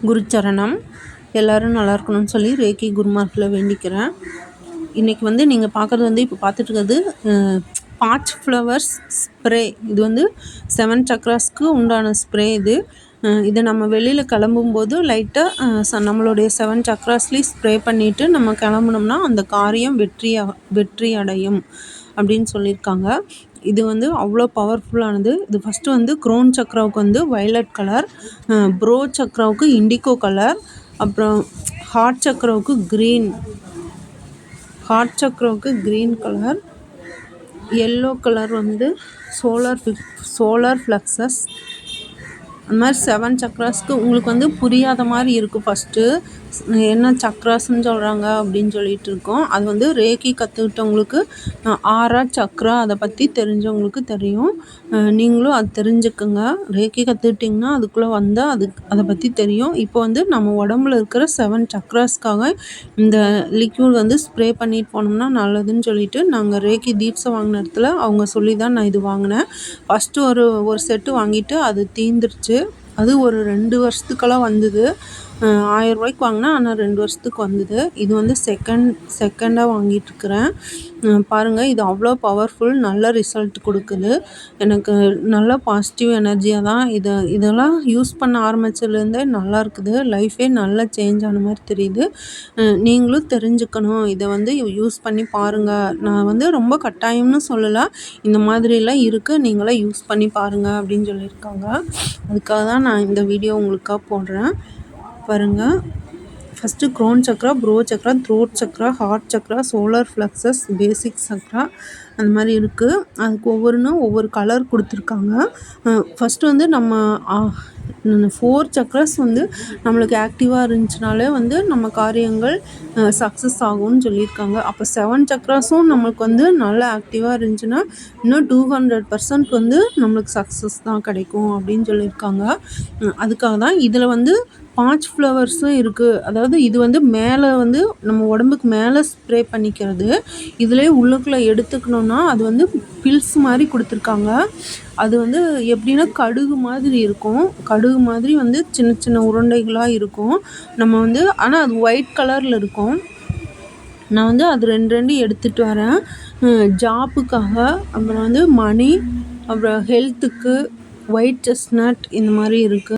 குருச்சரணம். எல்லோரும் நல்லா இருக்கணும்னு சொல்லி ரேக்கி குருமார்க்கில் வேண்டிக்கிறேன். இன்றைக்கி நீங்கள் பார்க்குறது இப்போ பார்த்துட்ருக்கிறது பாச் ஃப்ளவர்ஸ் ஸ்ப்ரே. இது 7 சக்ராஸ்க்கு உண்டான ஸ்ப்ரே இது. இதை நம்ம வெளியில் கிளம்பும்போது லைட்டாக நம்மளுடைய 7 சக்ராஸ்லேயும் ஸ்ப்ரே பண்ணிவிட்டு நம்ம கிளம்புனோம்னா அந்த காரியம் வெற்றி அடையும் அப்படின்னு சொல்லியிருக்காங்க. இது அவ்வளோ பவர்ஃபுல்லானது. இது ஃபஸ்ட்டு க்ரோன் சக்ராவுக்கு வயலட் கலர், ப்ரோ சக்ராவுக்கு இண்டிகோ கலர், அப்புறம் ஹார்ட் சக்ராவுக்கு green colour, yellow colour solar plexus. அந்த மாதிரி 7 சக்ராஸ்க்கு உங்களுக்கு புரியாத மாதிரி இருக்கும். ஃபஸ்ட்டு என்ன சக்ராஸ்ன்னு சொல்கிறாங்க அப்படின்னு சொல்லிட்டு இருக்கோம். அது ரேக்கி கற்றுக்கிட்டவங்களுக்கு 6 சக்ரா அதை பற்றி தெரிஞ்சவங்களுக்கு தெரியும். நீங்களும் அது தெரிஞ்சுக்குங்க. ரேக்கி கற்றுக்கிட்டிங்கன்னா அதுக்குள்ளே வந்தால் அதை பற்றி தெரியும். இப்போ நம்ம உடம்புல இருக்கிற 7 சக்ராஸ்க்காக இந்த லிக்யூட் ஸ்ப்ரே பண்ணிட்டு போனோம்னா நல்லதுன்னு சொல்லிட்டு நாங்கள் ரேக்கி தீட்ஸை வாங்கின இடத்துல அவங்க சொல்லி தான் நான் இது வாங்கினேன். ஃபஸ்ட்டு ஒரு செட்டு வாங்கிட்டு அது தீந்துருச்சு. அது ஒரு 2 வருஷத்துக்கெல்லாம் வந்தது. 1000 ரூபாய்க்கு வாங்கினேன், ஆனால் 2 வருஷத்துக்கு வந்தது. இது செகண்டாக வாங்கிட்டுருக்கிறேன். பாருங்கள், இது அவ்வளோ பவர்ஃபுல், நல்ல ரிசல்ட் கொடுக்குது. எனக்கு நல்ல பாசிட்டிவ் எனர்ஜியாக தான் இதெல்லாம் யூஸ் பண்ண ஆரம்பித்ததுலேருந்தே நல்லா இருக்குது. லைஃபே நல்லா சேஞ்ச் ஆன மாதிரி தெரியுது. நீங்களும் தெரிஞ்சுக்கணும். இதை யூஸ் பண்ணி பாருங்கள். நான் ரொம்ப கட்டாயம்னு சொல்லலை, இந்த மாதிரிலாம் இருக்குது, நீங்களாம் யூஸ் பண்ணி பாருங்கள் அப்படின்னு சொல்லியிருக்காங்க. அதுக்காக தான் நான் இந்த வீடியோ உங்களுக்காக போடுறேன். பாருங்கள், first crown chakra, brow chakra, throat chakra, heart chakra, solar plexus, basic chakra, அந்த மாதிரி இருக்குது. அதுக்கு ஒவ்வொரு கலர் கொடுத்துருக்காங்க. ஃபஸ்ட்டு நம்ம 4 சக்ராஸ் நம்மளுக்கு ஆக்டிவாக இருந்துச்சுனாலே நம்ம காரியங்கள் சக்ஸஸ் ஆகும்னு சொல்லியிருக்காங்க. அப்போ 7 சக்ராஸும் நம்மளுக்கு நல்லா ஆக்டிவாக இருந்துச்சுன்னா இன்னும் 200% நம்மளுக்கு சக்ஸஸ் தான் கிடைக்கும் அப்படின்னு சொல்லியிருக்காங்க. அதுக்காக தான் இதில் பாச் ஃப்ளவர்ஸும் இருக்குது. அதாவது இது மேலே நம்ம உடம்புக்கு மேலே ஸ்ப்ரே பண்ணிக்கிறது. இதிலே உள்ளுக்குள்ளே எடுத்துக்கணுன்னா அது பில்ஸ் மாதிரி கொடுத்துருக்காங்க. அது எப்படின்னா கடுகு மாதிரி இருக்கும். கடுகு மாதிரி சின்ன சின்ன உருண்டைகளாக இருக்கும். நம்ம ஆனால் அது ஒயிட் கலரில் இருக்கும். நான் அது 2 எடுத்துகிட்டு வரேன். ஜாப்புக்காக, அப்புறம் மணி, அப்புறம் ஹெல்த்துக்கு, ஒயிட் செஸ்னட், இந்த மாதிரி இருக்குது.